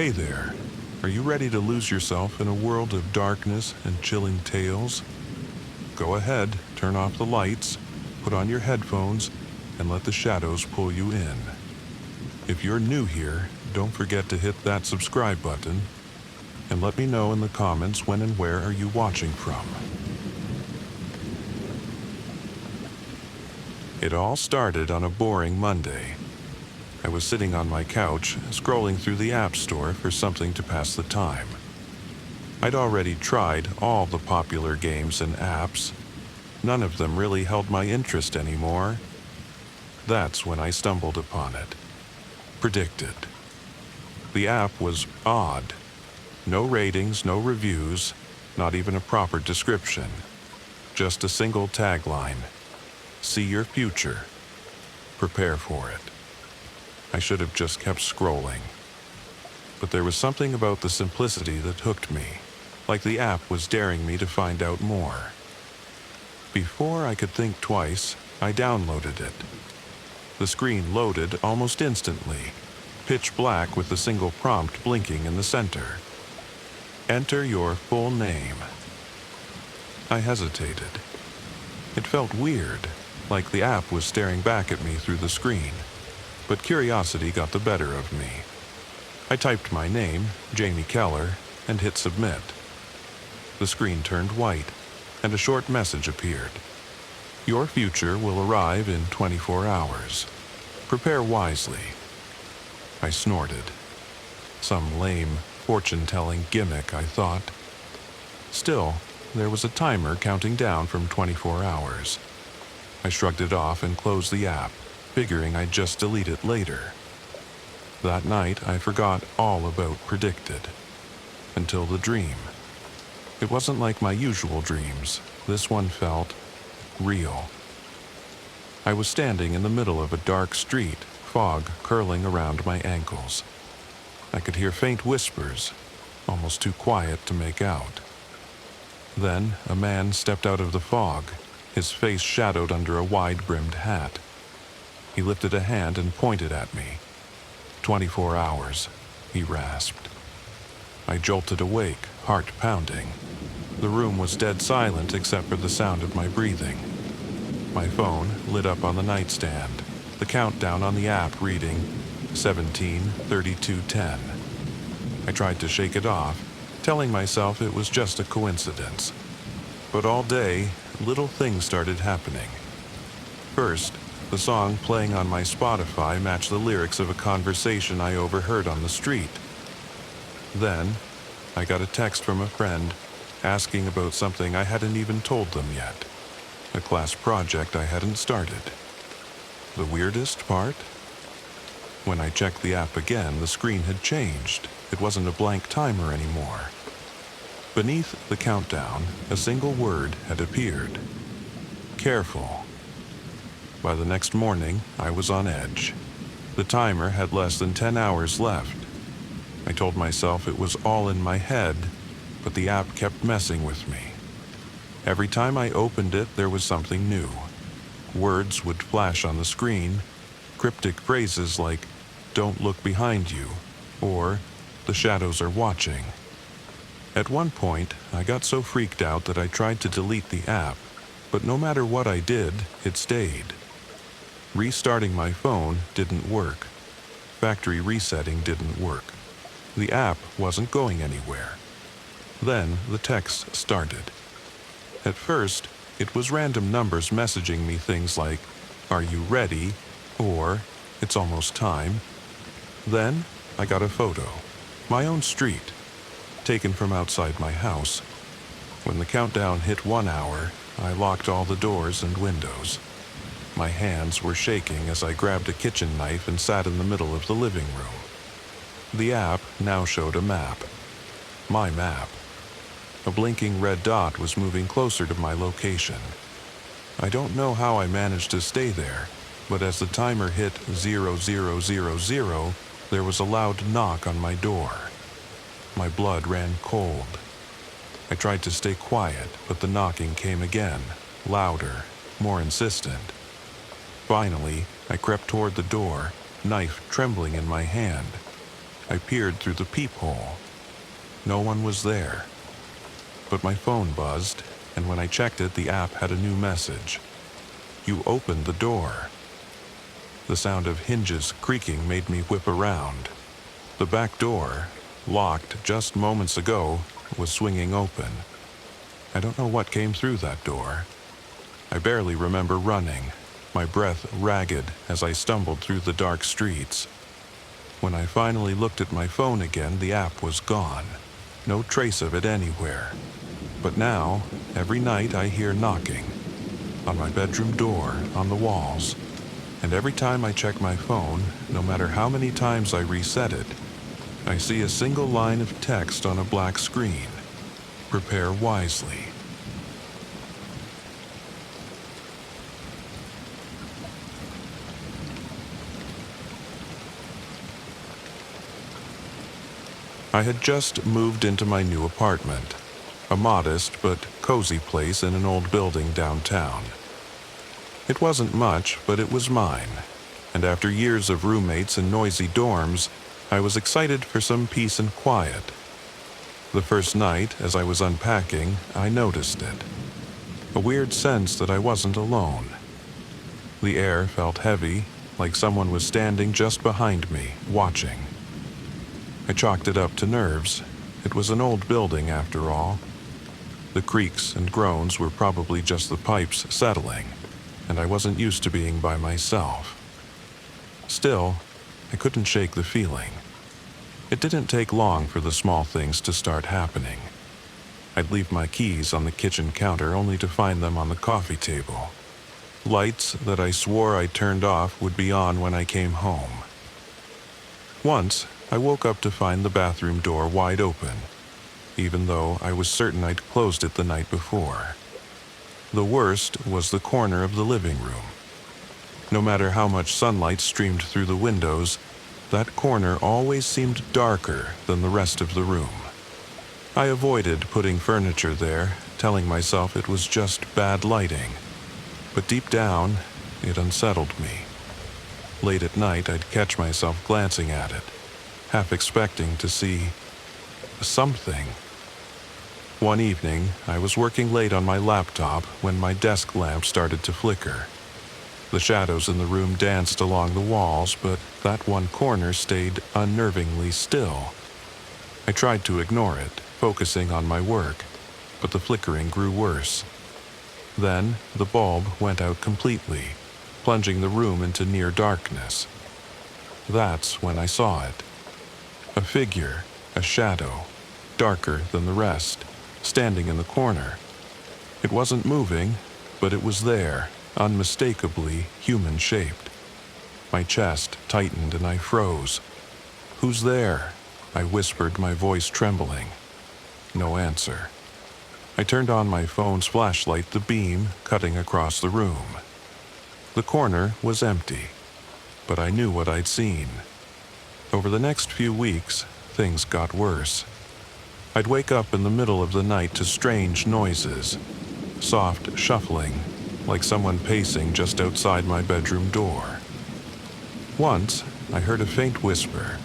Hey there, are you ready to lose yourself in a world of darkness and chilling tales? Go ahead, turn off the lights, put on your headphones, and let the shadows pull you in. If you're new here, don't forget to hit that subscribe button, and let me know in the comments when and where are you watching from. It all started on a boring Monday. I was sitting on my couch, scrolling through the App Store for something to pass the time. I'd already tried all the popular games and apps. None of them really held my interest anymore. That's when I stumbled upon it. Predicted. The app was odd. No ratings, no reviews, not even a proper description. Just a single tagline. See your future. Prepare for it. I should have just kept scrolling. But there was something about the simplicity that hooked me, like the app was daring me to find out more. Before I could think twice, I downloaded it. The screen loaded almost instantly, pitch black with a single prompt blinking in the center. Enter your full name. I hesitated. It felt weird, like the app was staring back at me through the screen. But curiosity got the better of me. I typed my name, Jamie Keller, and hit submit. The screen turned white, and a short message appeared. Your future will arrive in 24 hours. Prepare wisely. I snorted. Some lame, fortune-telling gimmick, I thought. Still, there was a timer counting down from 24 hours. I shrugged it off and closed the app, figuring I'd just delete it later. That night, I forgot all about predicted. Until the dream. It wasn't like my usual dreams. This one felt real. I was standing in the middle of a dark street, fog curling around my ankles. I could hear faint whispers, almost too quiet to make out. Then, a man stepped out of the fog, his face shadowed under a wide-brimmed hat. He lifted a hand and pointed at me. 24 hours, he rasped. I jolted awake, heart pounding. The room was dead silent except for the sound of my breathing. My phone lit up on the nightstand, the countdown on the app reading 17:32:10. I tried to shake it off, telling myself it was just a coincidence. But all day, little things started happening. First, the song playing on my Spotify matched the lyrics of a conversation I overheard on the street. Then, I got a text from a friend asking about something I hadn't even told them yet. A class project I hadn't started. The weirdest part? When I checked the app again, the screen had changed. It wasn't a blank timer anymore. Beneath the countdown, a single word had appeared. Careful. By the next morning, I was on edge. The timer had less than 10 hours left. I told myself it was all in my head, but the app kept messing with me. Every time I opened it, there was something new. Words would flash on the screen, cryptic phrases like, "Don't look behind you," or, "The shadows are watching." At one point, I got so freaked out that I tried to delete the app, but no matter what I did, it stayed. Restarting my phone didn't work. Factory resetting didn't work. The app wasn't going anywhere. Then the text started. At first, it was random numbers messaging me things like, "Are you ready?" or "It's almost time." Then I got a photo, my own street, taken from outside my house. When the countdown hit 1 hour, I locked all the doors and windows. My hands were shaking as I grabbed a kitchen knife and sat in the middle of the living room. The app now showed a map. My map. A blinking red dot was moving closer to my location. I don't know how I managed to stay there, but as the timer hit 0000, there was a loud knock on my door. My blood ran cold. I tried to stay quiet, but the knocking came again, louder, more insistent. Finally, I crept toward the door, knife trembling in my hand. I peered through the peephole. No one was there. But my phone buzzed, and when I checked it, the app had a new message. You opened the door. The sound of hinges creaking made me whip around. The back door, locked just moments ago, was swinging open. I don't know what came through that door. I barely remember running, my breath ragged as I stumbled through the dark streets. When I finally looked at my phone again, the app was gone. No trace of it anywhere. But now, every night I hear knocking. On my bedroom door, on the walls. And every time I check my phone, no matter how many times I reset it, I see a single line of text on a black screen. Prepare wisely. I had just moved into my new apartment, a modest but cozy place in an old building downtown. It wasn't much, but it was mine, and after years of roommates and noisy dorms, I was excited for some peace and quiet. The first night, as I was unpacking, I noticed it. A weird sense that I wasn't alone. The air felt heavy, like someone was standing just behind me, watching. I chalked it up to nerves. It was an old building, after all. The creaks and groans were probably just the pipes settling, and I wasn't used to being by myself. Still, I couldn't shake the feeling. It didn't take long for the small things to start happening. I'd leave my keys on the kitchen counter only to find them on the coffee table. Lights that I swore I turned off would be on when I came home. Once, I woke up to find the bathroom door wide open, even though I was certain I'd closed it the night before. The worst was the corner of the living room. No matter how much sunlight streamed through the windows, that corner always seemed darker than the rest of the room. I avoided putting furniture there, telling myself it was just bad lighting. But deep down, it unsettled me. Late at night, I'd catch myself glancing at it, half expecting to see something. One evening, I was working late on my laptop when my desk lamp started to flicker. The shadows in the room danced along the walls, but that one corner stayed unnervingly still. I tried to ignore it, focusing on my work, but the flickering grew worse. Then, the bulb went out completely, plunging the room into near darkness. That's when I saw it. A figure, a shadow, darker than the rest, standing in the corner. It wasn't moving, but it was there, unmistakably human-shaped. My chest tightened and I froze. "Who's there?" I whispered, my voice trembling. No answer. I turned on my phone's flashlight, the beam cutting across the room. The corner was empty, but I knew what I'd seen. Over the next few weeks, things got worse. I'd wake up in the middle of the night to strange noises, soft shuffling, like someone pacing just outside my bedroom door. Once, I heard a faint whisper,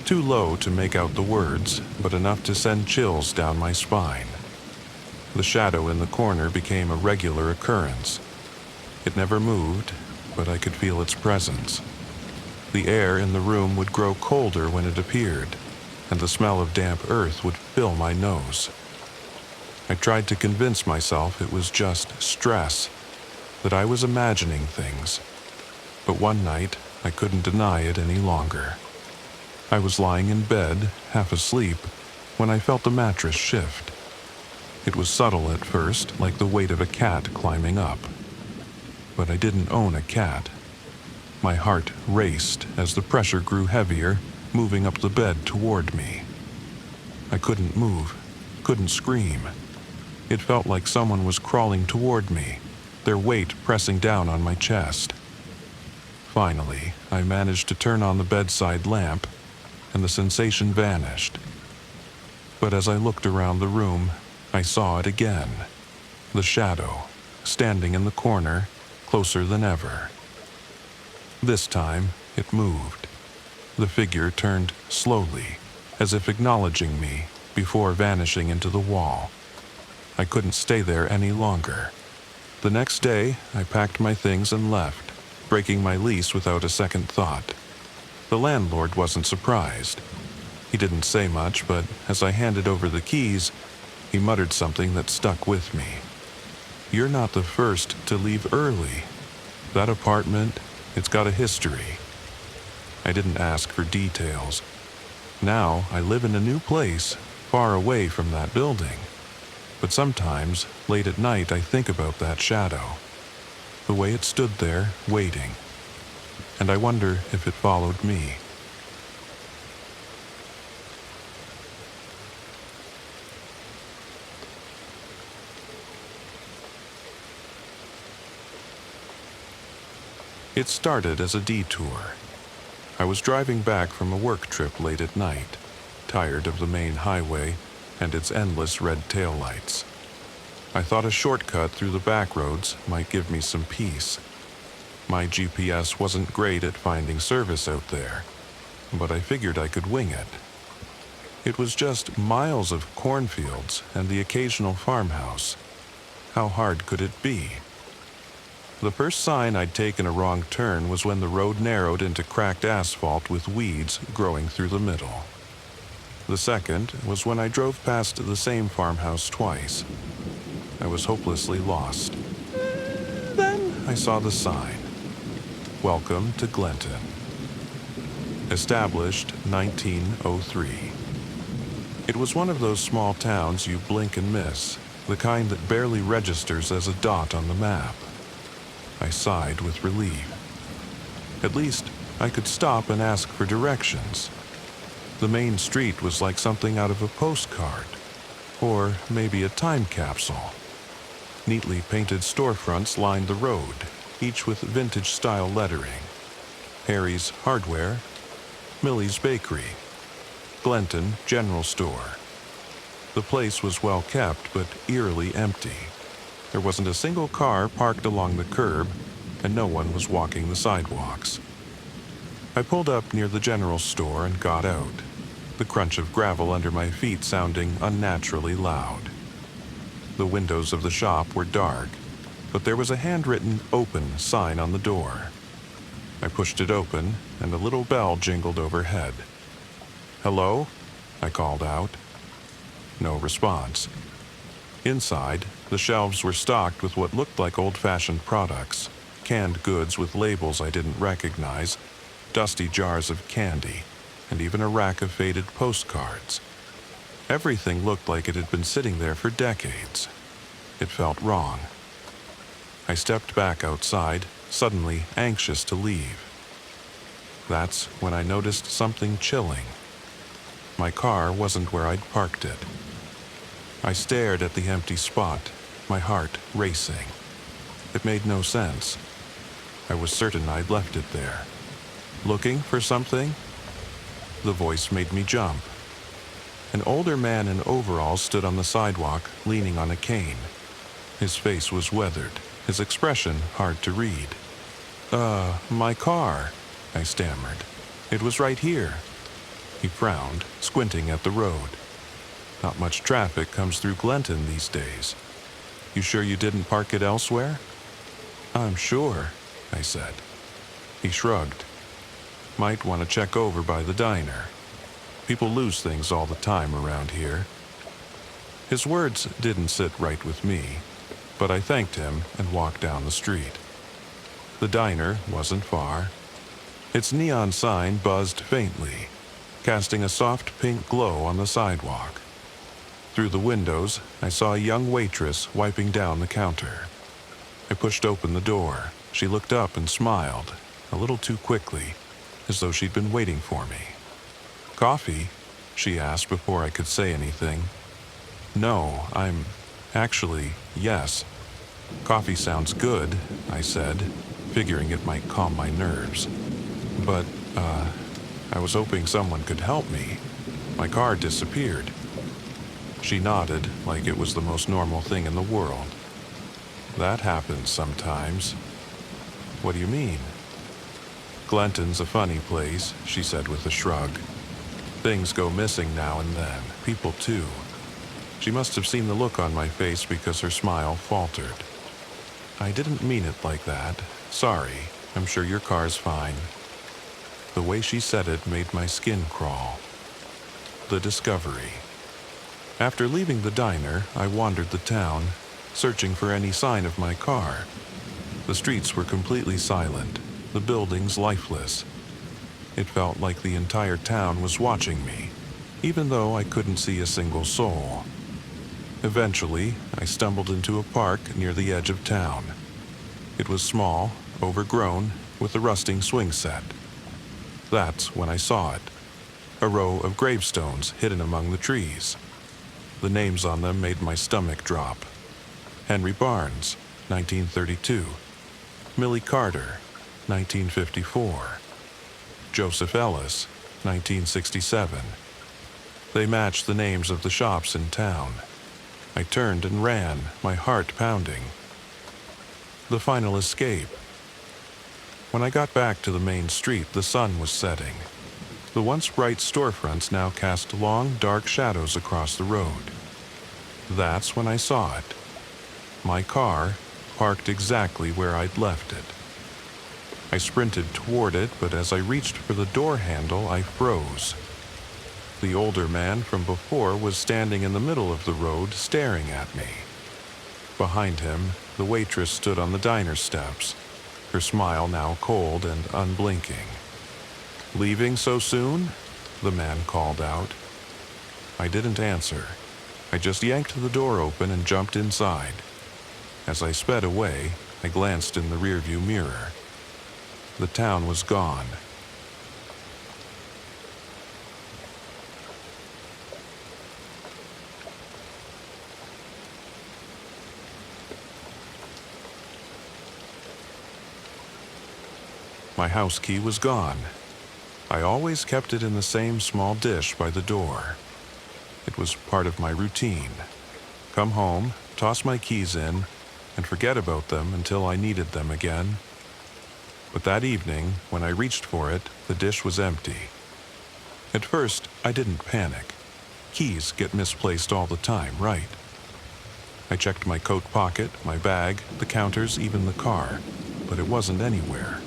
too low to make out the words, but enough to send chills down my spine. The shadow in the corner became a regular occurrence. It never moved, but I could feel its presence. The air in the room would grow colder when it appeared, and the smell of damp earth would fill my nose. I tried to convince myself it was just stress, that I was imagining things. But one night, I couldn't deny it any longer. I was lying in bed, half asleep, when I felt the mattress shift. It was subtle at first, like the weight of a cat climbing up. But I didn't own a cat. My heart raced as the pressure grew heavier, moving up the bed toward me. I couldn't move, couldn't scream. It felt like someone was crawling toward me, their weight pressing down on my chest. Finally, I managed to turn on the bedside lamp, and the sensation vanished. But as I looked around the room, I saw it again. The shadow, standing in the corner, closer than ever. This time, it moved. the figure turned slowly, as if acknowledging me, before vanishing into the wall. I couldn't stay there any longer. The next day, I packed my things and left, breaking my lease without a second thought. The landlord wasn't surprised. He didn't say much, but as I handed over the keys, he muttered something that stuck with me. "You're not the first to leave early. That apartment, it's got a history." I didn't ask for details. Now I live in a new place, far away from that building. But sometimes, late at night, I think about that shadow. The way it stood there, waiting. And I wonder if it followed me. It started as a detour. I was driving back from a work trip late at night, tired of the main highway and its endless red taillights. I thought a shortcut through the back roads might give me some peace. My GPS wasn't great at finding service out there, but I figured I could wing it. It was just miles of cornfields and the occasional farmhouse. How hard could it be? The first sign I'd taken a wrong turn was when the road narrowed into cracked asphalt with weeds growing through the middle. The second was when I drove past the same farmhouse twice. I was hopelessly lost. Then I saw the sign. "Welcome to Glenton." Established 1903. It was one of those small towns you blink and miss, the kind that barely registers as a dot on the map. I sighed with relief. At least I could stop and ask for directions. The main street was like something out of a postcard, or maybe a time capsule. Neatly painted storefronts lined the road, each with vintage-style lettering. Harry's Hardware, Millie's Bakery, Glenton General Store. The place was well kept, but eerily empty. There wasn't a single car parked along the curb, and no one was walking the sidewalks. I pulled up near the general store and got out, the crunch of gravel under my feet sounding unnaturally loud. The windows of the shop were dark, but there was a handwritten "Open" sign on the door. I pushed it open, and a little bell jingled overhead. "Hello?" I called out. No response. Inside, the shelves were stocked with what looked like old-fashioned products, canned goods with labels I didn't recognize, dusty jars of candy, and even a rack of faded postcards. Everything looked like it had been sitting there for decades. It felt wrong. I stepped back outside, suddenly anxious to leave. That's when I noticed something chilling. My car wasn't where I'd parked it. I stared at the empty spot, my heart racing. It made no sense. I was certain I'd left it there. Looking for something? The voice made me jump. An older man in overalls stood on the sidewalk, leaning on a cane. His face was weathered, his expression hard to read. My car," I stammered. "It was right here." He frowned, squinting at the road. "Not much traffic comes through Glenton these days. You sure you didn't park it elsewhere?" "I'm sure," I said. He shrugged. "Might want to check over by the diner. People lose things all the time around here." His words didn't sit right with me, but I thanked him and walked down the street. The diner wasn't far. Its neon sign buzzed faintly, casting a soft pink glow on the sidewalk. Through the windows, I saw a young waitress wiping down the counter. I pushed open the door. She looked up and smiled, a little too quickly, as though she'd been waiting for me. "Coffee?" she asked before I could say anything. "No, actually, yes. Coffee sounds good," I said, figuring it might calm my nerves. "But, I was hoping someone could help me. My car disappeared." She nodded like it was the most normal thing in the world. "That happens sometimes." "What do you mean?" "Glenton's a funny place," she said with a shrug. "Things go missing now and then. People too." She must have seen the look on my face because her smile faltered. "I didn't mean it like that. Sorry. I'm sure your car's fine." The way she said it made my skin crawl. The discovery. After leaving the diner, I wandered the town, searching for any sign of my car. The streets were completely silent, the buildings lifeless. It felt like the entire town was watching me, even though I couldn't see a single soul. Eventually, I stumbled into a park near the edge of town. It was small, overgrown, with a rusting swing set. That's when I saw it. A row of gravestones hidden among the trees. The names on them made my stomach drop. Henry Barnes, 1932. Millie Carter, 1954. Joseph Ellis, 1967. They matched the names of the shops in town. I turned and ran, my heart pounding. The final escape. When I got back to the main street, the sun was setting. The once bright storefronts now cast long, dark shadows across the road. That's when I saw it. My car, parked exactly where I'd left it. I sprinted toward it, but as I reached for the door handle, I froze. The older man from before was standing in the middle of the road, staring at me. Behind him, the waitress stood on the diner steps, her smile now cold and unblinking. "Leaving so soon?" the man called out. I didn't answer. I just yanked the door open and jumped inside. As I sped away, I glanced in the rearview mirror. The town was gone. My house key was gone. I always kept it in the same small dish by the door. It was part of my routine. Come home, toss my keys in, and forget about them until I needed them again. But that evening, when I reached for it, the dish was empty. At first, I didn't panic. Keys get misplaced all the time, right? I checked my coat pocket, my bag, the counters, even the car, but it wasn't anywhere.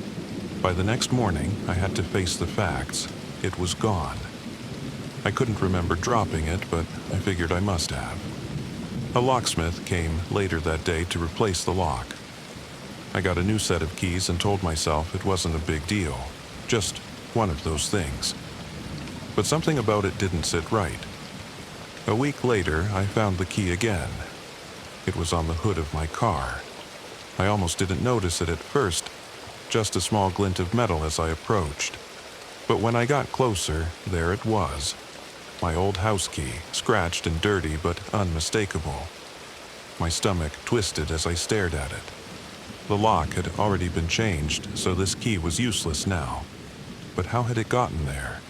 By the next morning, I had to face the facts. It was gone. I couldn't remember dropping it, but I figured I must have. A locksmith came later that day to replace the lock. I got a new set of keys and told myself it wasn't a big deal, just one of those things. But something about it didn't sit right. A week later, I found the key again. It was on the hood of my car. I almost didn't notice it at first, just a small glint of metal as I approached. But when I got closer, there it was. My old house key, scratched and dirty but unmistakable. My stomach twisted as I stared at it. The lock had already been changed, so this key was useless now. But how had it gotten there?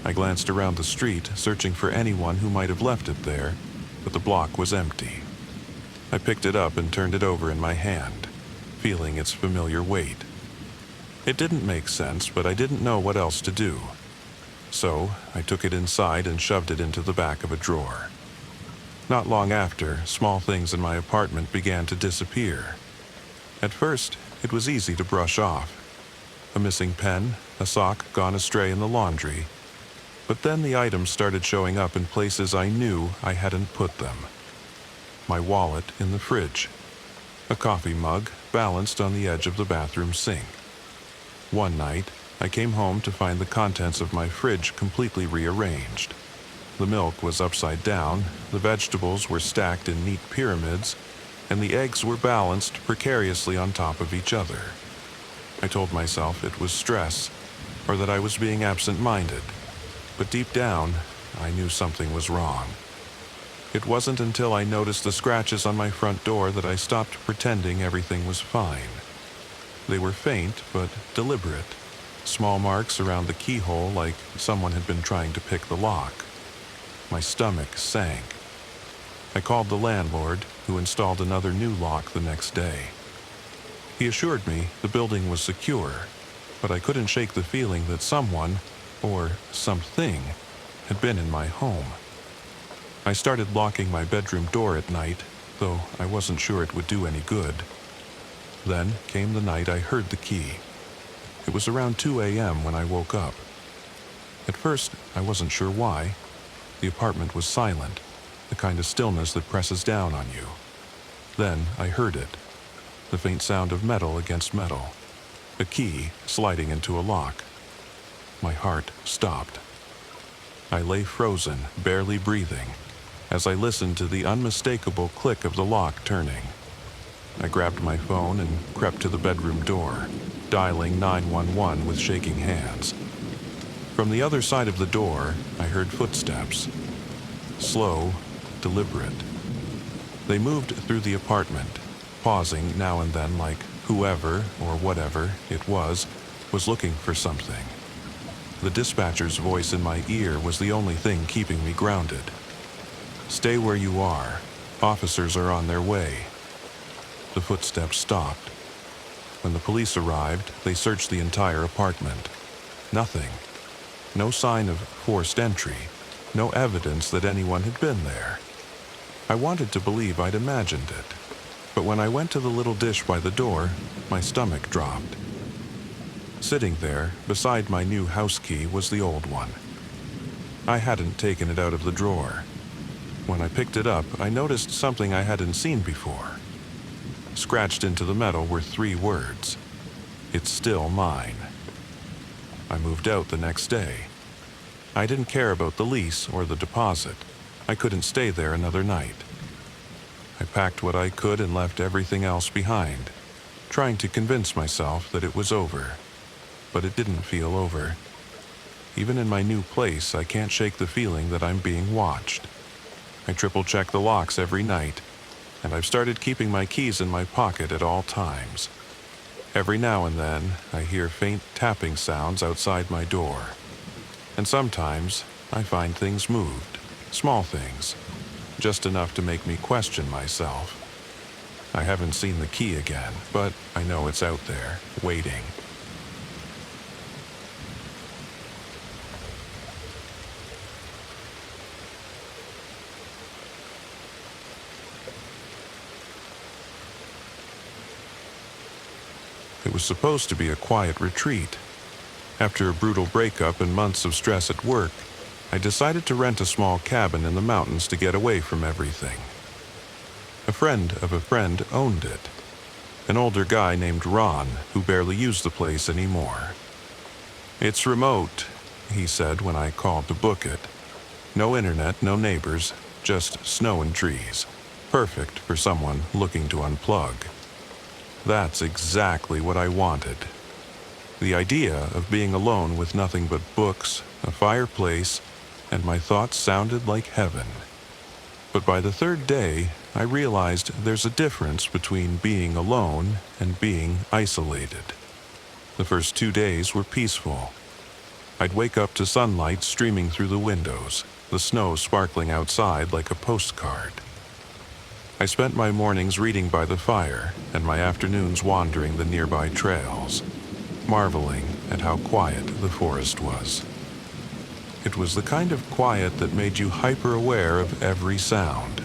I glanced around the street, searching for anyone who might have left it there, but the block was empty. I picked it up and turned it over in my hand, feeling its familiar weight. It didn't make sense, but I didn't know what else to do. So I took it inside and shoved it into the back of a drawer. Not long after, small things in my apartment began to disappear. At first, it was easy to brush off. A missing pen, a sock gone astray in the laundry. But then the items started showing up in places I knew I hadn't put them. My wallet in the fridge. A coffee mug balanced on the edge of the bathroom sink. One night, I came home to find the contents of my fridge completely rearranged. The milk was upside down, the vegetables were stacked in neat pyramids, and the eggs were balanced precariously on top of each other. I told myself it was stress, or that I was being absent-minded, but deep down, I knew something was wrong. It wasn't until I noticed the scratches on my front door that I stopped pretending everything was fine. They were faint, but deliberate. Small marks around the keyhole like someone had been trying to pick the lock. My stomach sank. I called the landlord, who installed another new lock the next day. He assured me the building was secure, but I couldn't shake the feeling that someone, or something, had been in my home. I started locking my bedroom door at night, though I wasn't sure it would do any good. Then came the night I heard the key. It was around 2 a.m. when I woke up. At first, I wasn't sure why. The apartment was silent, the kind of stillness that presses down on you. Then I heard it, the faint sound of metal against metal, a key sliding into a lock. My heart stopped. I lay frozen, barely breathing, as I listened to the unmistakable click of the lock turning. I grabbed my phone and crept to the bedroom door, dialing 911 with shaking hands. From the other side of the door, I heard footsteps. Slow, deliberate. They moved through the apartment, pausing now and then like whoever or whatever it was looking for something. The dispatcher's voice in my ear was the only thing keeping me grounded. "Stay where you are. Officers are on their way." The footsteps stopped. When the police arrived, they searched the entire apartment. Nothing. No sign of forced entry. No evidence that anyone had been there. I wanted to believe I'd imagined it. But when I went to the little dish by the door, my stomach dropped. Sitting there, beside my new house key, was the old one. I hadn't taken it out of the drawer. When I picked it up, I noticed something I hadn't seen before. Scratched into the metal were 3 words. "It's still mine." I moved out the next day. I didn't care about the lease or the deposit. I couldn't stay there another night. I packed what I could and left everything else behind, trying to convince myself that it was over. But it didn't feel over. Even in my new place, I can't shake the feeling that I'm being watched. I triple-check the locks every night, and I've started keeping my keys in my pocket at all times. Every now and then, I hear faint tapping sounds outside my door. And sometimes, I find things moved, small things, just enough to make me question myself. I haven't seen the key again, but I know it's out there, waiting. It was supposed to be a quiet retreat. After a brutal breakup and months of stress at work, I decided to rent a small cabin in the mountains to get away from everything. A friend of a friend owned it. An older guy named Ron, who barely used the place anymore. "It's remote," he said when I called to book it. "No internet, no neighbors, just snow and trees. Perfect for someone looking to unplug." That's exactly what I wanted. The idea of being alone with nothing but books, a fireplace, and my thoughts sounded like heaven. But by the 3rd day, I realized there's a difference between being alone and being isolated. The first 2 days were peaceful. I'd wake up to sunlight streaming through the windows, the snow sparkling outside like a postcard. I spent my mornings reading by the fire and my afternoons wandering the nearby trails, marveling at how quiet the forest was. It was the kind of quiet that made you hyper-aware of every sound.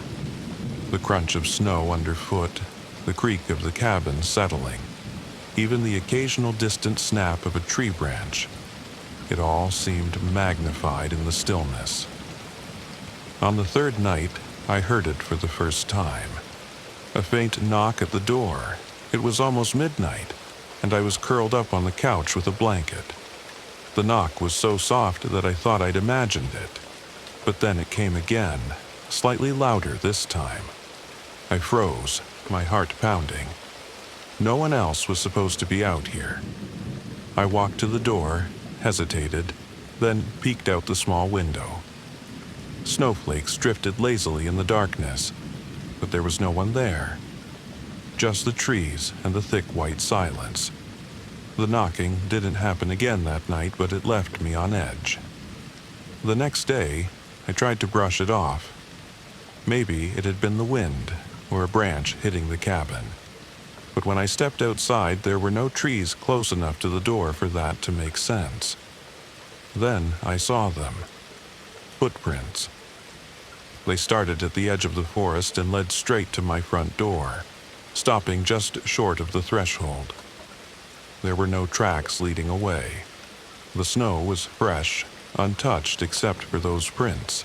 The crunch of snow underfoot, the creak of the cabin settling, even the occasional distant snap of a tree branch. It all seemed magnified in the stillness. On the 3rd night, I heard it for the first time. A faint knock at the door. It was almost midnight, and I was curled up on the couch with a blanket. The knock was so soft that I thought I'd imagined it. But then it came again, slightly louder this time. I froze, my heart pounding. No one else was supposed to be out here. I walked to the door, hesitated, then peeked out the small window. Snowflakes drifted lazily in the darkness, but there was no one there. Just the trees and the thick white silence. The knocking didn't happen again that night, but it left me on edge. The next day, I tried to brush it off. Maybe it had been the wind or a branch hitting the cabin. but when I stepped outside, there were no trees close enough to the door for that to make sense. Then I saw them. Footprints. They started at the edge of the forest and led straight to my front door, stopping just short of the threshold. There were no tracks leading away. The snow was fresh, untouched except for those prints.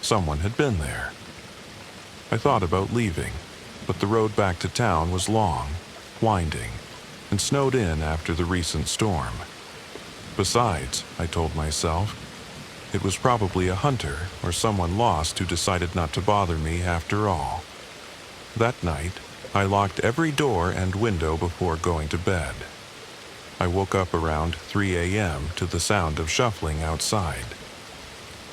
Someone had been there. I thought about leaving, but the road back to town was long, winding, and snowed in after the recent storm. Besides, I told myself, it was probably a hunter or someone lost who decided not to bother me after all. That night, I locked every door and window before going to bed. I woke up around 3 a.m. to the sound of shuffling outside.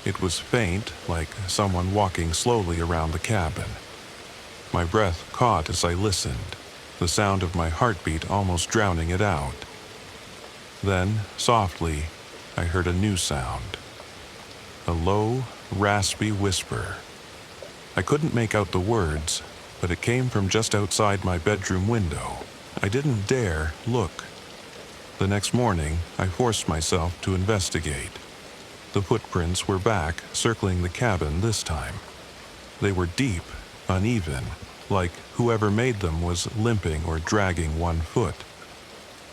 It was faint, like someone walking slowly around the cabin. My breath caught as I listened, the sound of my heartbeat almost drowning it out. Then, softly, I heard a new sound. A low, raspy whisper. I couldn't make out the words, but it came from just outside my bedroom window. I didn't dare look. The next morning, I forced myself to investigate. The footprints were back, circling the cabin this time. They were deep, uneven, like whoever made them was limping or dragging one foot.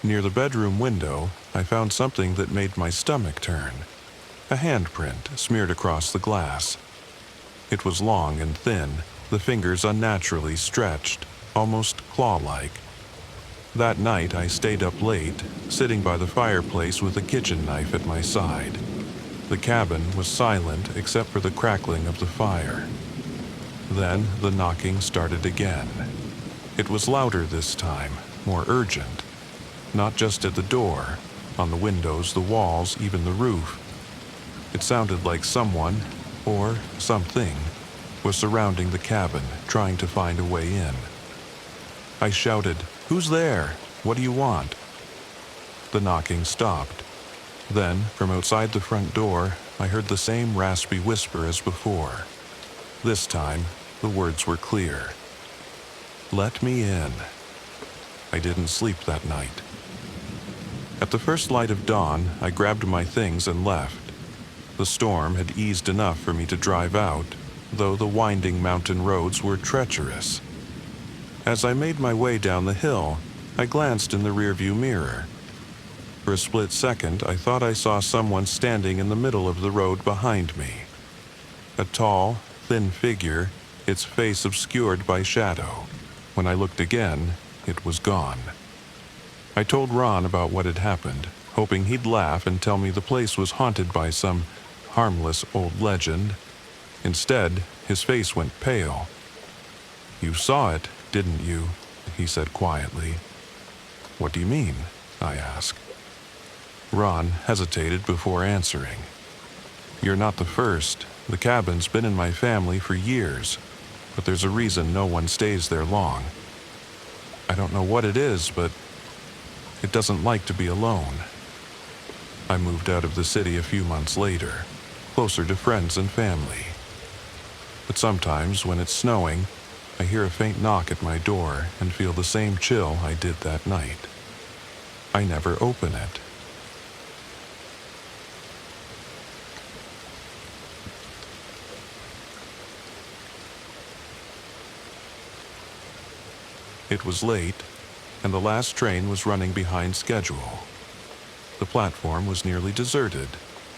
Near the bedroom window, I found something that made my stomach turn. A handprint smeared across the glass. It was long and thin, the fingers unnaturally stretched, almost claw-like. That night I stayed up late, sitting by the fireplace with a kitchen knife at my side. The cabin was silent except for the crackling of the fire. Then the knocking started again. It was louder this time, more urgent. Not just at the door, on the windows, the walls, even the roof. It sounded like someone, or something, was surrounding the cabin, trying to find a way in. I shouted, "Who's there? What do you want?" The knocking stopped. Then, from outside the front door, I heard the same raspy whisper as before. This time, the words were clear. "Let me in." I didn't sleep that night. At the first light of dawn, I grabbed my things and left. The storm had eased enough for me to drive out, though the winding mountain roads were treacherous. As I made my way down the hill, I glanced in the rearview mirror. For a split second, I thought I saw someone standing in the middle of the road behind me. A tall, thin figure, its face obscured by shadow. When I looked again, it was gone. I told Ron about what had happened, hoping he'd laugh and tell me the place was haunted by some harmless old legend. Instead, his face went pale. "You saw it, didn't you?" he said quietly. "What do you mean?" I asked. Ron hesitated before answering. "You're not the first. The cabin's been in my family for years, but there's a reason no one stays there long. I don't know what it is, but it doesn't like to be alone." I moved out of the city a few months later, closer to friends and family. But sometimes, when it's snowing, I hear a faint knock at my door and feel the same chill I did that night. I never open it. It was late, and the last train was running behind schedule. The platform was nearly deserted,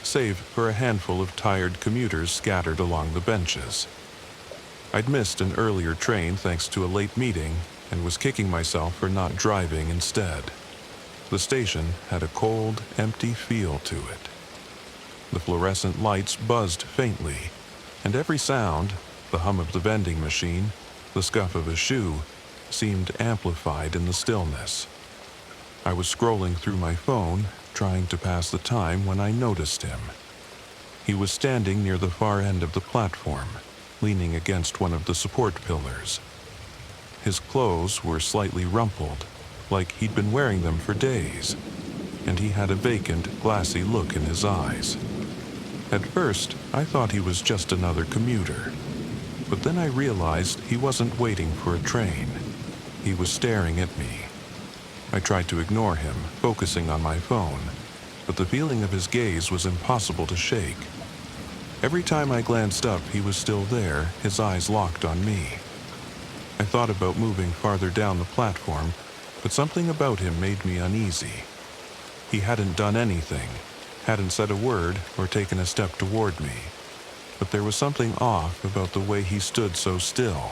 save for a handful of tired commuters scattered along the benches. I'd missed an earlier train thanks to a late meeting and was kicking myself for not driving instead. The station had a cold, empty feel to it. The fluorescent lights buzzed faintly, and every sound, the hum of the vending machine, the scuff of a shoe, seemed amplified in the stillness. I was scrolling through my phone, trying to pass the time when I noticed him. He was standing near the far end of the platform, leaning against one of the support pillars. His clothes were slightly rumpled, like he'd been wearing them for days, and he had a vacant, glassy look in his eyes. At first, I thought he was just another commuter, but then I realized he wasn't waiting for a train. he was staring at me. I tried to ignore him, focusing on my phone, but the feeling of his gaze was impossible to shake. Every time I glanced up, he was still there, his eyes locked on me. I thought about moving farther down the platform, but something about him made me uneasy. He hadn't done anything, hadn't said a word or taken a step toward me, but there was something off about the way he stood so still,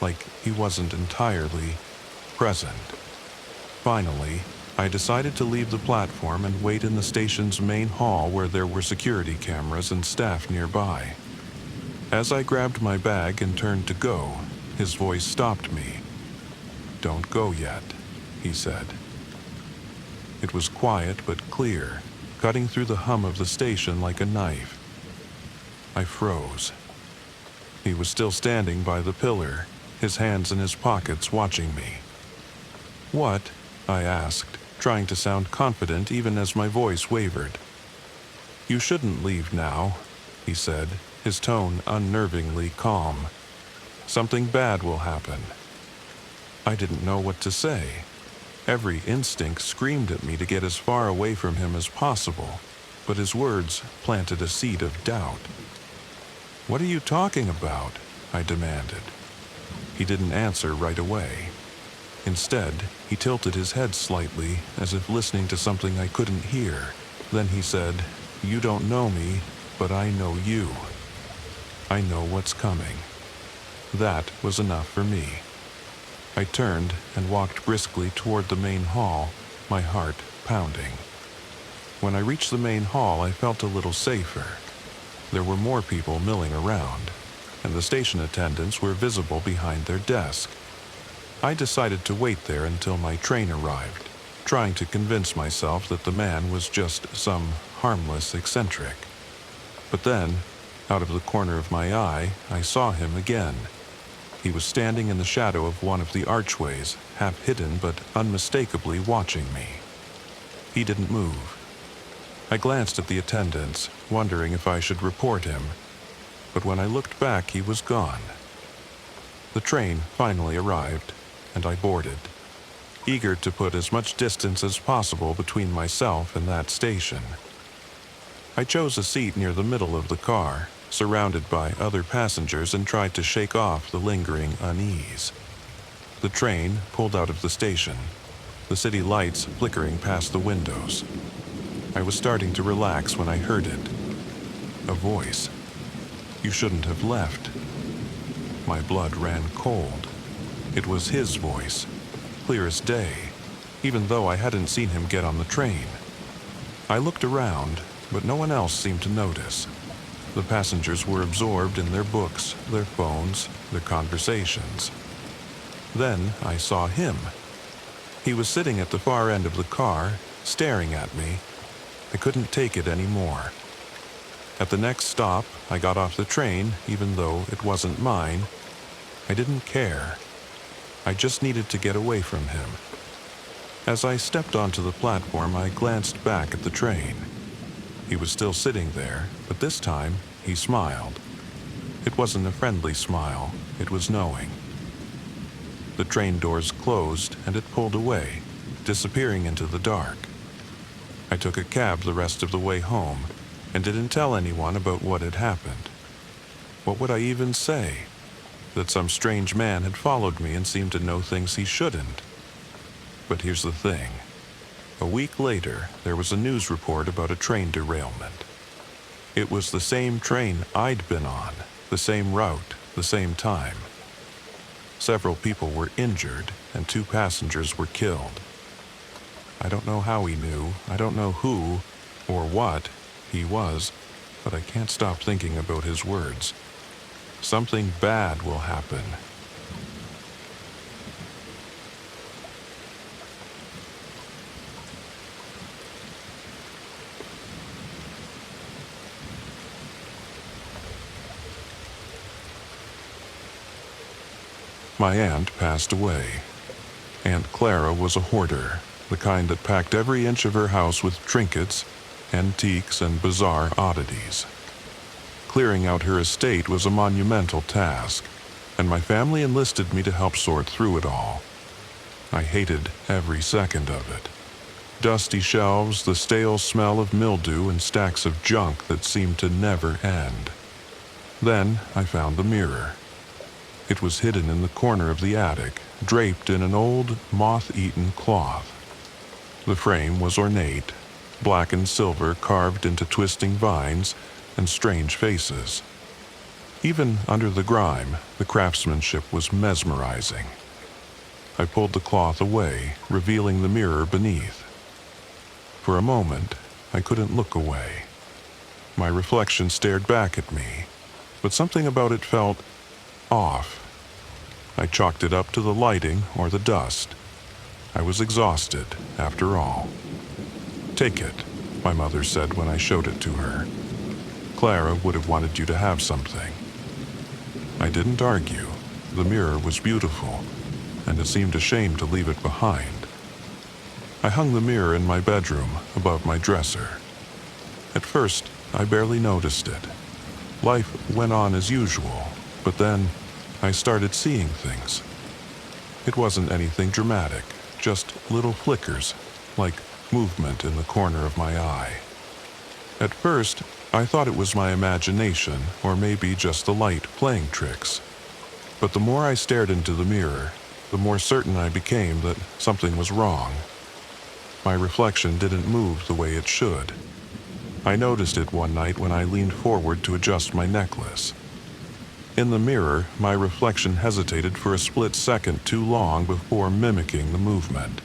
like he wasn't entirely present. Finally, I decided to leave the platform and wait in the station's main hall where there were security cameras and staff nearby. As I grabbed my bag and turned to go, his voice stopped me. "Don't go yet," he said. It was quiet but clear, cutting through the hum of the station like a knife. I froze. He was still standing by the pillar, his hands in his pockets, watching me. "What?" I asked, trying to sound confident even as my voice wavered. "You shouldn't leave now," he said, his tone unnervingly calm. "Something bad will happen." I didn't know what to say. Every instinct screamed at me to get as far away from him as possible, but his words planted a seed of doubt. "What are you talking about?" I demanded. He didn't answer right away. Instead, he tilted his head slightly, as if listening to something I couldn't hear. Then he said, "You don't know me, but I know you. I know what's coming." That was enough for me. I turned and walked briskly toward the main hall, my heart pounding. When I reached the main hall, I felt a little safer. There were more people milling around, and the station attendants were visible behind their desk. I decided to wait there until my train arrived, trying to convince myself that the man was just some harmless eccentric. But then, out of the corner of my eye, I saw him again. He was standing in the shadow of one of the archways, half hidden but unmistakably watching me. He didn't move. I glanced at the attendants, wondering if I should report him, but when I looked back, he was gone. The train finally arrived, and I boarded, eager to put as much distance as possible between myself and that station. I chose a seat near the middle of the car, surrounded by other passengers, and tried to shake off the lingering unease. The train pulled out of the station, the city lights flickering past the windows. I was starting to relax when I heard it. A voice. "You shouldn't have left." My blood ran cold. It was his voice, clear as day, even though I hadn't seen him get on the train. I looked around, but no one else seemed to notice. The passengers were absorbed in their books, their phones, their conversations. Then I saw him. He was sitting at the far end of the car, staring at me. I couldn't take it anymore. At the next stop, I got off the train, even though it wasn't mine. I didn't care. I just needed to get away from him. As I stepped onto the platform, I glanced back at the train. He was still sitting there, but this time, he smiled. It wasn't a friendly smile, it was knowing. The train doors closed, and it pulled away, disappearing into the dark. I took a cab the rest of the way home, and didn't tell anyone about what had happened. What would I even say? That some strange man had followed me and seemed to know things he shouldn't. But here's the thing. A week later, there was a news report about a train derailment. It was the same train I'd been on, the same route, the same time. Several people were injured, and 2 passengers were killed. I don't know how he knew, I don't know who or what he was, but I can't stop thinking about his words. Something bad will happen. My aunt passed away. Aunt Clara was a hoarder, the kind that packed every inch of her house with trinkets, antiques, and bizarre oddities. Clearing out her estate was a monumental task, and my family enlisted me to help sort through it all. I hated every second of it. Dusty shelves, the stale smell of mildew, and stacks of junk that seemed to never end. Then I found the mirror. It was hidden in the corner of the attic, draped in an old, moth-eaten cloth. The frame was ornate, black and silver carved into twisting vines and strange faces. Even under the grime, the craftsmanship was mesmerizing. I pulled the cloth away, revealing the mirror beneath. For a moment, I couldn't look away. My reflection stared back at me, but something about it felt off. I chalked it up to the lighting or the dust. I was exhausted, after all. "Take it," my mother said when I showed it to her. "Clara would have wanted you to have something." I didn't argue. The mirror was beautiful, and it seemed a shame to leave it behind. I hung the mirror in my bedroom above my dresser. At first, I barely noticed it. Life went on as usual, but then I started seeing things. It wasn't anything dramatic, just little flickers, like movement in the corner of my eye. At first, I thought it was my imagination, or maybe just the light playing tricks. But the more I stared into the mirror, the more certain I became that something was wrong. My reflection didn't move the way it should. I noticed it one night when I leaned forward to adjust my necklace. In the mirror, my reflection hesitated for a split second too long before mimicking the movement.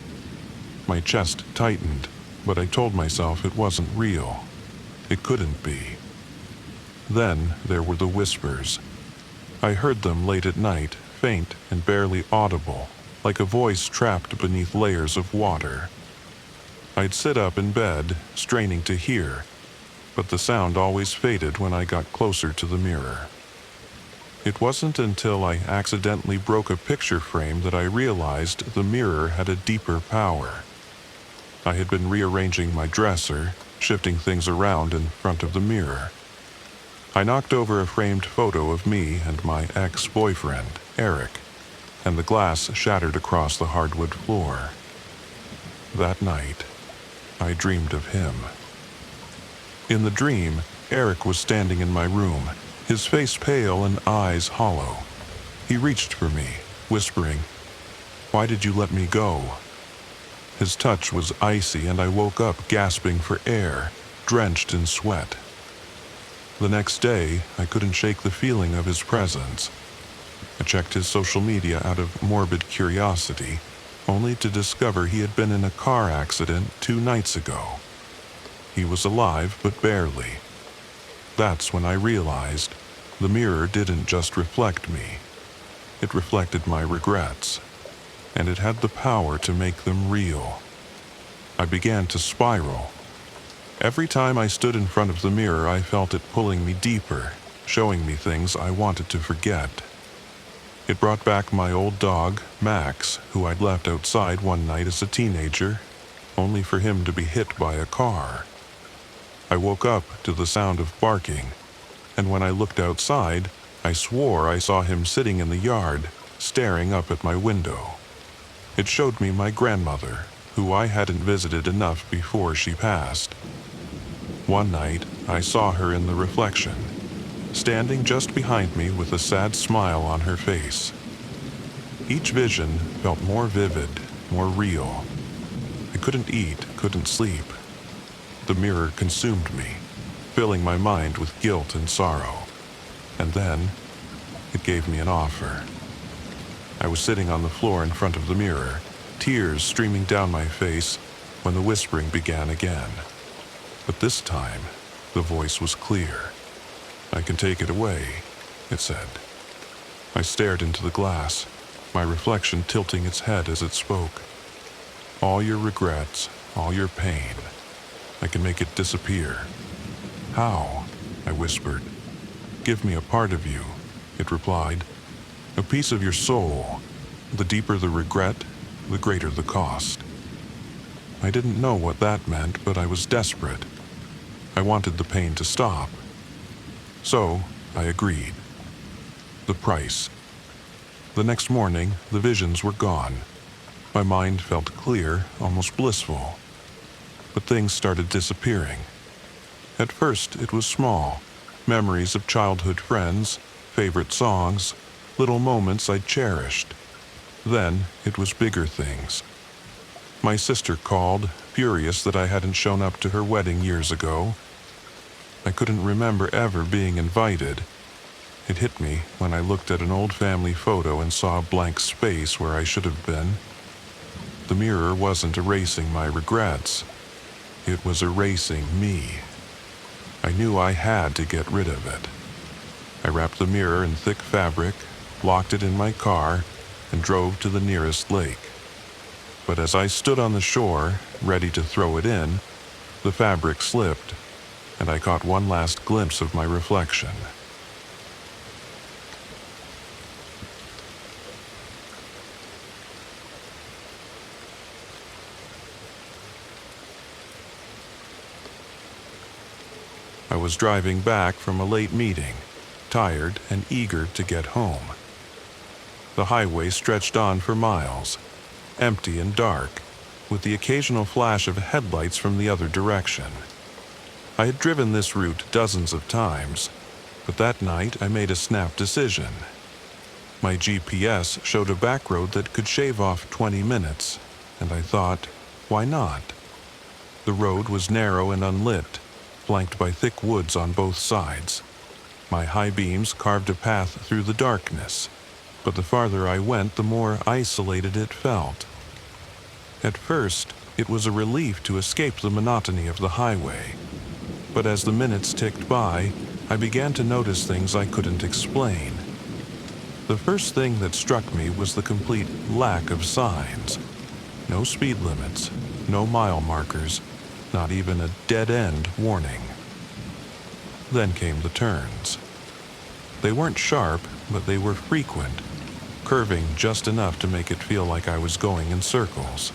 My chest tightened, but I told myself it wasn't real. It couldn't be. Then there were the whispers. I heard them late at night, faint and barely audible, like a voice trapped beneath layers of water. I'd sit up in bed, straining to hear, but the sound always faded when I got closer to the mirror. It wasn't until I accidentally broke a picture frame that I realized the mirror had a deeper power. I had been rearranging my dresser, shifting things around in front of the mirror. I knocked over a framed photo of me and my ex-boyfriend, Eric, and the glass shattered across the hardwood floor. That night, I dreamed of him. In the dream, Eric was standing in my room, his face pale and eyes hollow. He reached for me, whispering, "Why did you let me go?" His touch was icy, and I woke up gasping for air, drenched in sweat. The next day, I couldn't shake the feeling of his presence. I checked his social media out of morbid curiosity, only to discover he had been in a car accident 2 nights ago. He was alive, but barely. That's when I realized the mirror didn't just reflect me. It reflected my regrets, and it had the power to make them real. I began to spiral. Every time I stood in front of the mirror, I felt it pulling me deeper, showing me things I wanted to forget. It brought back my old dog, Max, who I'd left outside one night as a teenager, only for him to be hit by a car. I woke up to the sound of barking, and when I looked outside, I swore I saw him sitting in the yard, staring up at my window. It showed me my grandmother, who I hadn't visited enough before she passed. One night, I saw her in the reflection, standing just behind me with a sad smile on her face. Each vision felt more vivid, more real. I couldn't eat, couldn't sleep. The mirror consumed me, filling my mind with guilt and sorrow. And then, it gave me an offer. I was sitting on the floor in front of the mirror, tears streaming down my face, when the whispering began again. But this time, the voice was clear. "I can take it away," it said. I stared into the glass, my reflection tilting its head as it spoke. "All your regrets, all your pain, I can make it disappear." "How?" I whispered. "Give me a part of you," it replied. "A piece of your soul. The deeper the regret, the greater the cost." I didn't know what that meant, but I was desperate. I wanted the pain to stop. So, I agreed. The price. The next morning, the visions were gone. My mind felt clear, almost blissful. But things started disappearing. At first, it was small. Memories of childhood friends, favorite songs, little moments I'd cherished. Then, it was bigger things. My sister called, furious that I hadn't shown up to her wedding years ago. I couldn't remember ever being invited. It hit me when I looked at an old family photo and saw a blank space where I should have been. The mirror wasn't erasing my regrets. It was erasing me. I knew I had to get rid of it. I wrapped the mirror in thick fabric, locked it in my car, and drove to the nearest lake. But as I stood on the shore, ready to throw it in, the fabric slipped, and I caught one last glimpse of my reflection. I was driving back from a late meeting, tired and eager to get home. The highway stretched on for miles, empty and dark, with the occasional flash of headlights from the other direction. I had driven this route dozens of times, but that night I made a snap decision. My GPS showed a back road that could shave off 20 minutes, and I thought, why not? The road was narrow and unlit, flanked by thick woods on both sides. My high beams carved a path through the darkness, but the farther I went, the more isolated it felt. At first, it was a relief to escape the monotony of the highway, but as the minutes ticked by, I began to notice things I couldn't explain. The first thing that struck me was the complete lack of signs. No speed limits, no mile markers, not even a dead-end warning. Then came the turns. They weren't sharp, but they were frequent, curving just enough to make it feel like I was going in circles.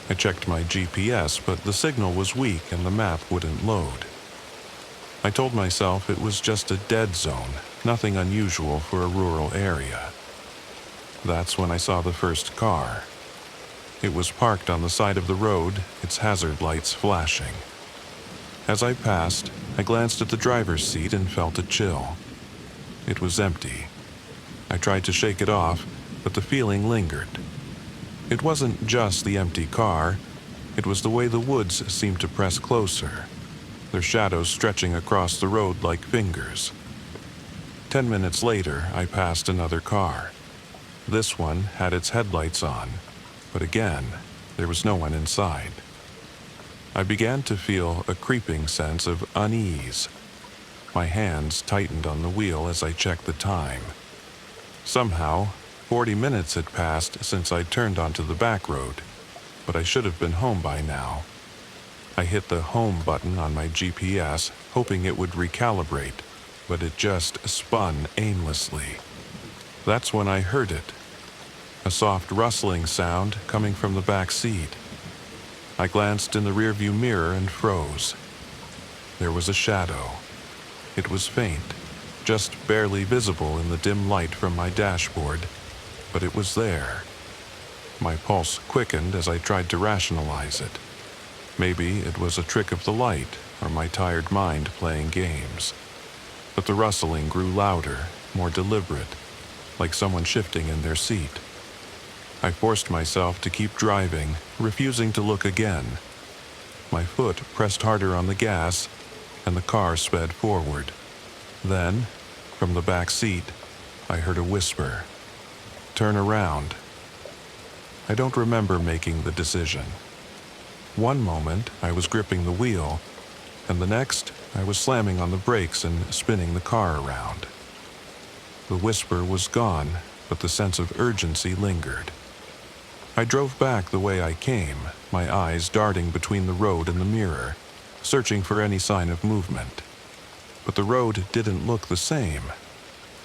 I checked my GPS, but the signal was weak and the map wouldn't load. I told myself it was just a dead zone, nothing unusual for a rural area. That's when I saw the first car. It was parked on the side of the road, its hazard lights flashing. As I passed, I glanced at the driver's seat and felt a chill. It was empty. I tried to shake it off, but the feeling lingered. It wasn't just the empty car, it was the way the woods seemed to press closer, their shadows stretching across the road like fingers. 10 minutes later, I passed another car. This one had its headlights on, but again, there was no one inside. I began to feel a creeping sense of unease. My hands tightened on the wheel as I checked the time. Somehow, 40 minutes had passed since I'd turned onto the back road, but I should have been home by now. I hit the home button on my GPS, hoping it would recalibrate, but it just spun aimlessly. That's when I heard it. A soft rustling sound coming from the back seat. I glanced in the rearview mirror and froze. There was a shadow. It was faint, just barely visible in the dim light from my dashboard, but it was there. My pulse quickened as I tried to rationalize it. Maybe it was a trick of the light or my tired mind playing games. But the rustling grew louder, more deliberate, like someone shifting in their seat. I forced myself to keep driving, refusing to look again. My foot pressed harder on the gas, and the car sped forward. Then, from the back seat, I heard a whisper. "Turn around." I don't remember making the decision. One moment, I was gripping the wheel, and the next, I was slamming on the brakes and spinning the car around. The whisper was gone, but the sense of urgency lingered. I drove back the way I came, my eyes darting between the road and the mirror, searching for any sign of movement. But the road didn't look the same.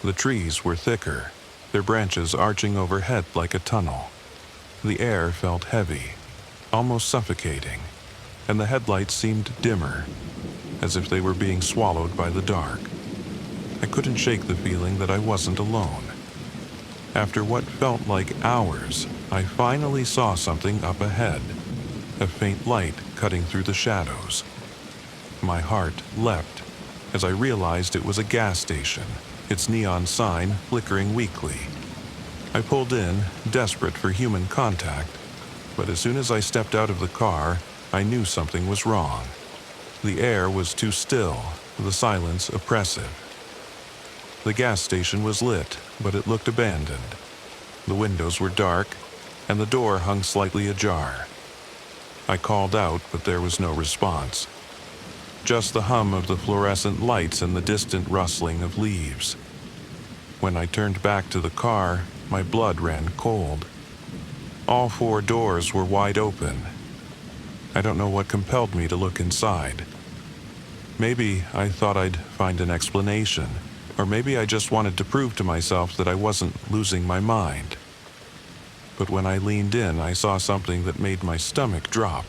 The trees were thicker, their branches arching overhead like a tunnel. The air felt heavy, almost suffocating, and the headlights seemed dimmer, as if they were being swallowed by the dark. I couldn't shake the feeling that I wasn't alone. After what felt like hours, I finally saw something up ahead, a faint light cutting through the shadows. My heart leapt as I realized it was a gas station, its neon sign flickering weakly. I pulled in, desperate for human contact, but as soon as I stepped out of the car, I knew something was wrong. The air was too still, the silence oppressive. The gas station was lit, but it looked abandoned. The windows were dark, and the door hung slightly ajar. I called out, but there was no response. Just the hum of the fluorescent lights and the distant rustling of leaves. When I turned back to the car, my blood ran cold. All 4 doors were wide open. I don't know what compelled me to look inside. Maybe I thought I'd find an explanation, or maybe I just wanted to prove to myself that I wasn't losing my mind. But when I leaned in, I saw something that made my stomach drop.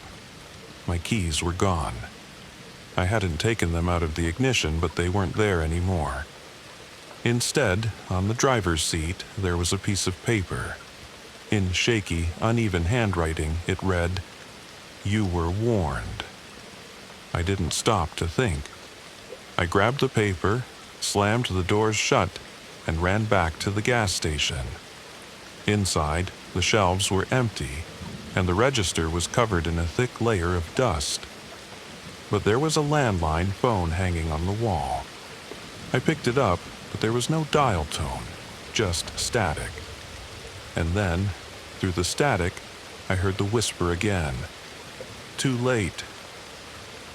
My keys were gone. I hadn't taken them out of the ignition, but they weren't there anymore. Instead, on the driver's seat, there was a piece of paper. In shaky, uneven handwriting, it read, "You were warned." I didn't stop to think. I grabbed the paper, slammed the doors shut, and ran back to the gas station. Inside, the shelves were empty, and the register was covered in a thick layer of dust. But there was a landline phone hanging on the wall. I picked it up, but there was no dial tone, just static. And then, through the static, I heard the whisper again. "Too late."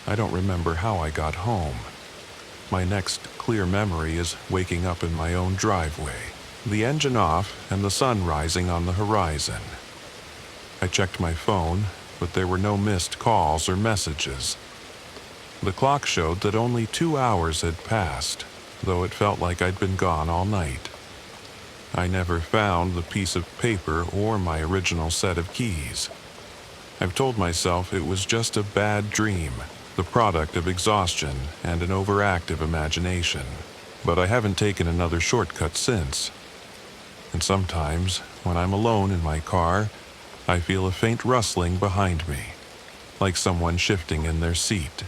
I don't remember how I got home. My next clear memory is waking up in my own driveway, the engine off and the sun rising on the horizon. I checked my phone, but there were no missed calls or messages. The clock showed that only 2 hours had passed, though it felt like I'd been gone all night. I never found the piece of paper or my original set of keys. I've told myself it was just a bad dream, the product of exhaustion and an overactive imagination. But I haven't taken another shortcut since. And sometimes, when I'm alone in my car, I feel a faint rustling behind me, like someone shifting in their seat.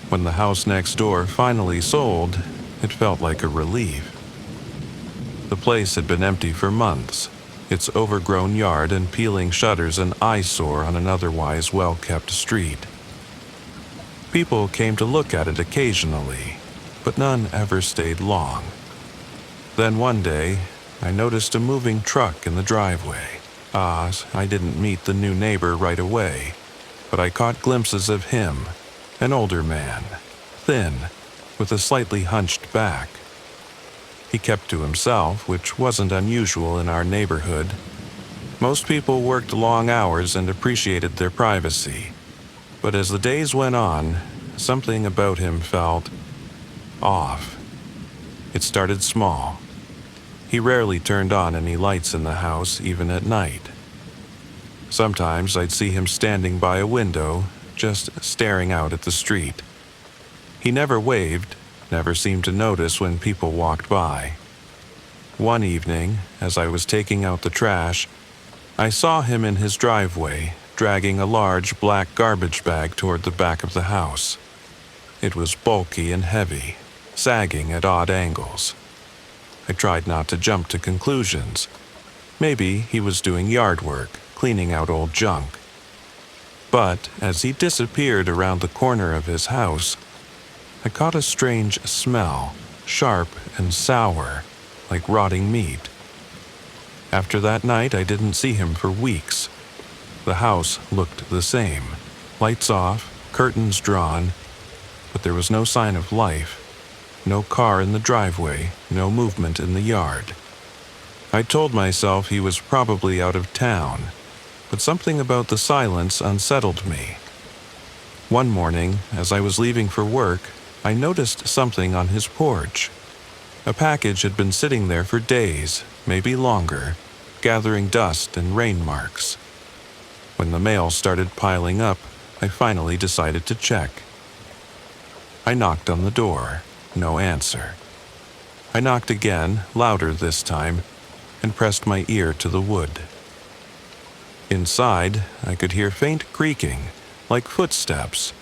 When the house next door finally sold, it felt like a relief. The place had been empty for months, its overgrown yard and peeling shutters an eyesore on an otherwise well-kept street. People came to look at it occasionally, but none ever stayed long. Then one day, I noticed a moving truck in the driveway. I didn't meet the new neighbor right away, but I caught glimpses of him. An older man, thin, with a slightly hunched back. He kept to himself, which wasn't unusual in our neighborhood. Most people worked long hours and appreciated their privacy. But as the days went on, something about him felt off. It started small. He rarely turned on any lights in the house, even at night. Sometimes I'd see him standing by a window, just staring out at the street. He never waved, never seemed to notice when people walked by. One evening, as I was taking out the trash, I saw him in his driveway, dragging a large black garbage bag toward the back of the house. It was bulky and heavy, sagging at odd angles. I tried not to jump to conclusions. Maybe he was doing yard work, cleaning out old junk. But as he disappeared around the corner of his house, I caught a strange smell, sharp and sour, like rotting meat. After that night, I didn't see him for weeks. The house looked the same, lights off, curtains drawn, but there was no sign of life, no car in the driveway, no movement in the yard. I told myself he was probably out of town, but something about the silence unsettled me. One morning, as I was leaving for work, I noticed something on his porch. A package had been sitting there for days, maybe longer, gathering dust and rain marks. When the mail started piling up, I finally decided to check. I knocked on the door. No answer. I knocked again, louder this time, and pressed my ear to the wood. Inside, I could hear faint creaking, like footsteps,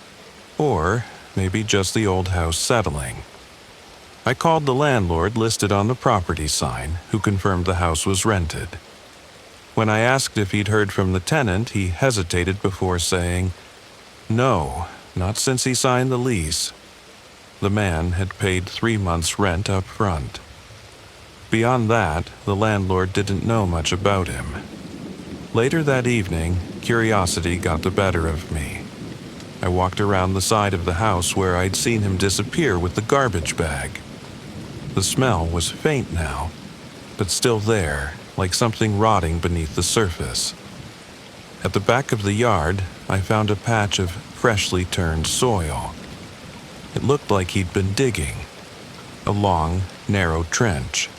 or maybe just the old house settling. I called the landlord listed on the property sign, who confirmed the house was rented. When I asked if he'd heard from the tenant, he hesitated before saying, "No, not since he signed the lease." The man had paid 3 months' rent up front. Beyond that, the landlord didn't know much about him. Later that evening, curiosity got the better of me. I walked around the side of the house where I'd seen him disappear with the garbage bag. The smell was faint now, but still there, like something rotting beneath the surface. At the back of the yard, I found a patch of freshly turned soil. It looked like he'd been digging, a long, narrow trench.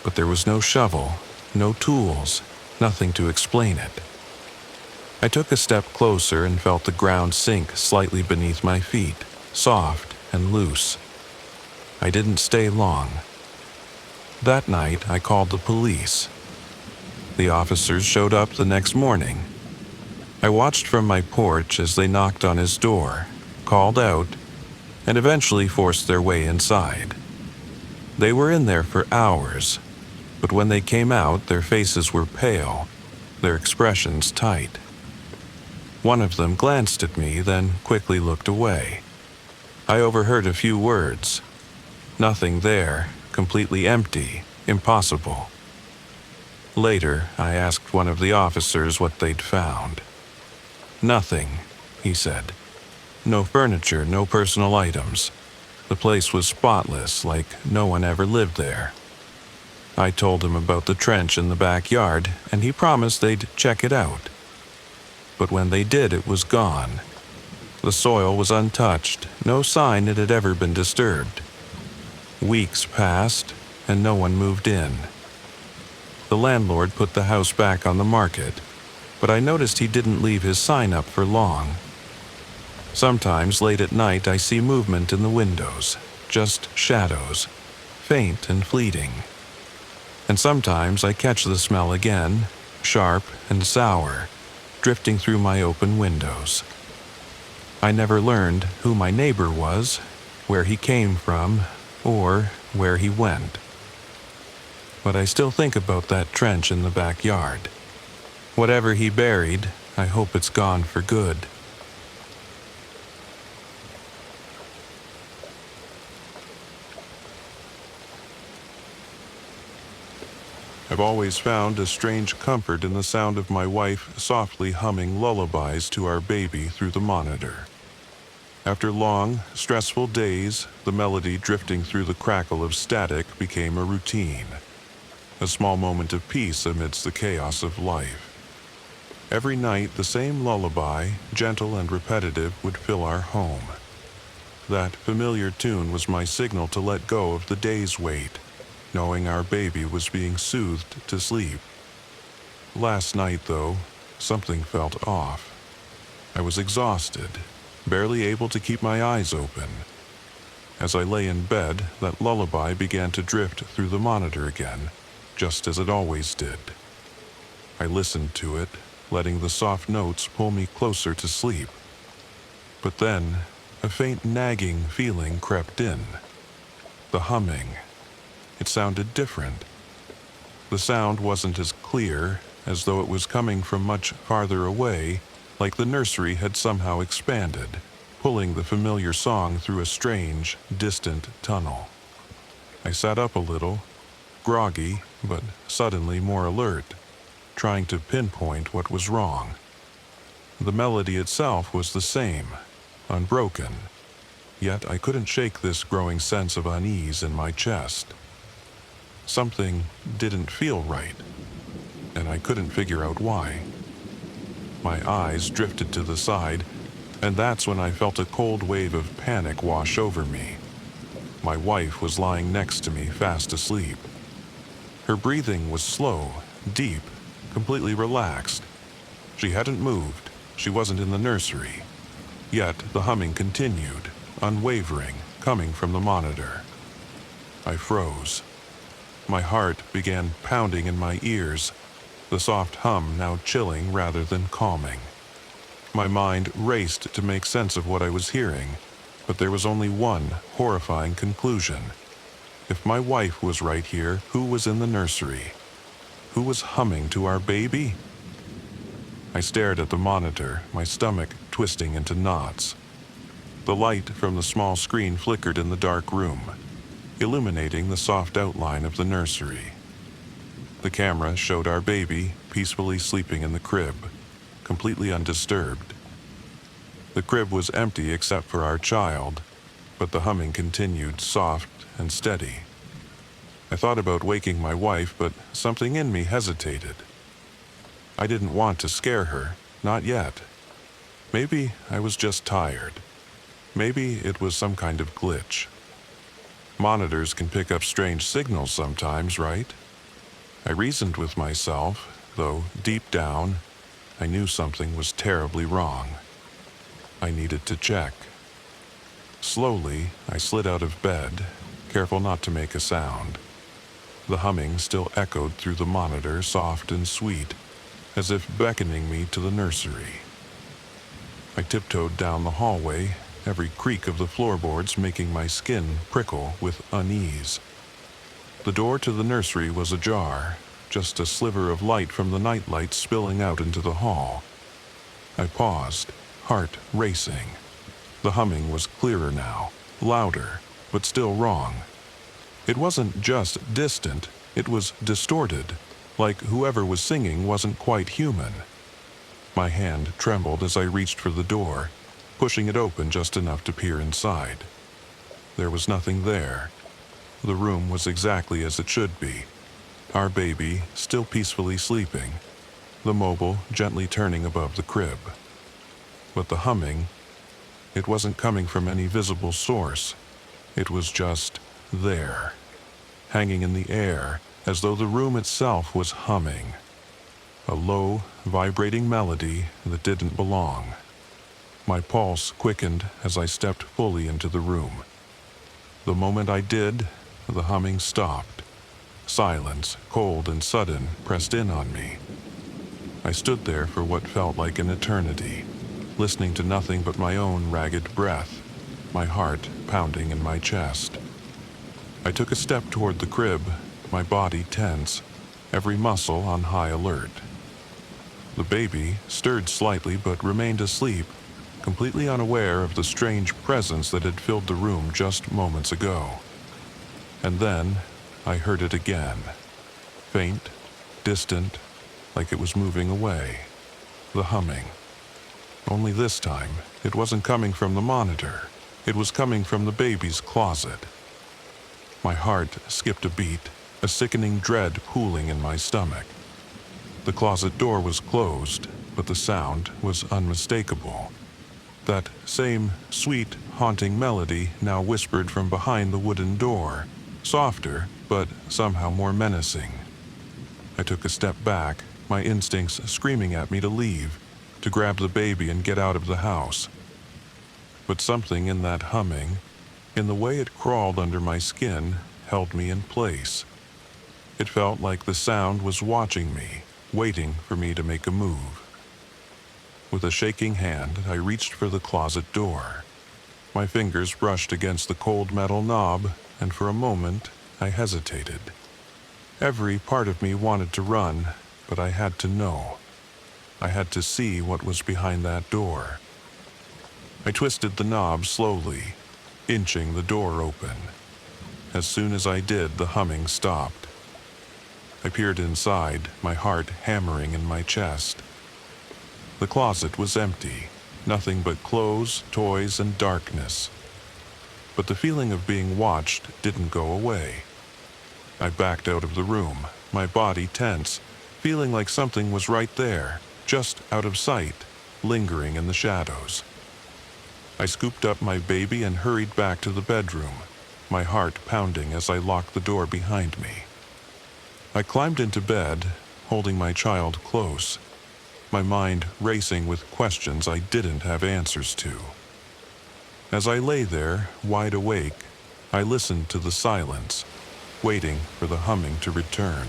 But there was no shovel, no tools, nothing to explain it. I took a step closer and felt the ground sink slightly beneath my feet, soft and loose. I didn't stay long. That night, I called the police. The officers showed up the next morning. I watched from my porch as they knocked on his door, called out, and eventually forced their way inside. They were in there for hours, but when they came out, their faces were pale, their expressions tight. One of them glanced at me, then quickly looked away. I overheard a few words. Nothing there, completely empty, impossible. Later, I asked one of the officers what they'd found. "Nothing," he said. "No furniture, no personal items. The place was spotless, like no one ever lived there." I told him about the trench in the backyard, and he promised they'd check it out. But when they did, it was gone. The soil was untouched, no sign it had ever been disturbed. Weeks passed, and no one moved in. The landlord put the house back on the market, but I noticed he didn't leave his sign up for long. Sometimes late at night I see movement in the windows, just shadows, faint and fleeting. And sometimes I catch the smell again, sharp and sour, drifting through my open windows. I never learned who my neighbor was, where he came from, or where he went. But I still think about that trench in the backyard. Whatever he buried, I hope it's gone for good. I've always found a strange comfort in the sound of my wife softly humming lullabies to our baby through the monitor. After long, stressful days, the melody drifting through the crackle of static became a routine, a small moment of peace amidst the chaos of life. Every night, the same lullaby, gentle and repetitive, would fill our home. That familiar tune was my signal to let go of the day's weight, knowing our baby was being soothed to sleep. Last night, though, something felt off. I was exhausted, barely able to keep my eyes open. As I lay in bed, that lullaby began to drift through the monitor again, just as it always did. I listened to it, letting the soft notes pull me closer to sleep. But then, a faint nagging feeling crept in. The humming. It sounded different. The sound wasn't as clear, as though it was coming from much farther away, like the nursery had somehow expanded, pulling the familiar song through a strange, distant tunnel. I sat up a little, groggy, but suddenly more alert, trying to pinpoint what was wrong. The melody itself was the same, unbroken, yet I couldn't shake this growing sense of unease in my chest. Something didn't feel right, and I couldn't figure out why. My eyes drifted to the side, And that's when I felt a cold wave of panic wash over me. My wife was lying next to me, fast asleep. Her breathing was slow, deep, completely relaxed. She hadn't moved. She wasn't in the nursery. Yet the humming continued, unwavering, coming from the monitor. I froze. My heart began pounding in my ears, the soft hum now chilling rather than calming. My mind raced to make sense of what I was hearing, but there was only one horrifying conclusion. If my wife was right here, who was in the nursery? Who was humming to our baby? I stared at the monitor, my stomach twisting into knots. The light from the small screen flickered in the dark room, illuminating the soft outline of the nursery. The camera showed our baby peacefully sleeping in the crib, completely undisturbed. The crib was empty except for our child, but the humming continued, soft and steady. I thought about waking my wife, but something in me hesitated. I didn't want to scare her, not yet. Maybe I was just tired. Maybe it was some kind of glitch. Monitors can pick up strange signals sometimes, right? I reasoned with myself, though deep down, I knew something was terribly wrong. I needed to check. Slowly, I slid out of bed, careful not to make a sound. The humming still echoed through the monitor, soft and sweet, as if beckoning me to the nursery. I tiptoed down the hallway, every creak of the floorboards making my skin prickle with unease. The door to the nursery was ajar, just a sliver of light from the nightlight spilling out into the hall. I paused, heart racing. The humming was clearer now, louder, but still wrong. It wasn't just distant, it was distorted, like whoever was singing wasn't quite human. My hand trembled as I reached for the door, pushing it open just enough to peer inside. There was nothing there. The room was exactly as it should be. Our baby still peacefully sleeping, the mobile gently turning above the crib. But the humming, it wasn't coming from any visible source. It was just there, hanging in the air, as though the room itself was humming. A low, vibrating melody that didn't belong. My pulse quickened as I stepped fully into the room. The moment I did, the humming stopped. Silence, cold and sudden, pressed in on me. I stood there for what felt like an eternity, listening to nothing but my own ragged breath, my heart pounding in my chest. I took a step toward the crib, my body tense, every muscle on high alert. The baby stirred slightly but remained asleep, completely unaware of the strange presence that had filled the room just moments ago. And then I heard it again, faint, distant, like it was moving away. The humming. Only this time, it wasn't coming from the monitor. It was coming from the baby's closet. My heart skipped a beat, a sickening dread pooling in my stomach. The closet door was closed, but the sound was unmistakable. That same sweet, haunting melody now whispered from behind the wooden door, softer, but somehow more menacing. I took a step back, my instincts screaming at me to leave, to grab the baby and get out of the house. But something in that humming, in the way it crawled under my skin, held me in place. It felt like the sound was watching me, waiting for me to make a move. With a shaking hand, I reached for the closet door. My fingers brushed against the cold metal knob, and for a moment, I hesitated. Every part of me wanted to run, but I had to know. I had to see what was behind that door. I twisted the knob slowly, inching the door open. As soon as I did, the humming stopped. I peered inside, my heart hammering in my chest. The closet was empty, nothing but clothes, toys, and darkness. But the feeling of being watched didn't go away. I backed out of the room, my body tense, feeling like something was right there, just out of sight, lingering in the shadows. I scooped up my baby and hurried back to the bedroom, my heart pounding as I locked the door behind me. I climbed into bed, holding my child close, my mind racing with questions I didn't have answers to. As I lay there, wide awake, I listened to the silence, waiting for the humming to return.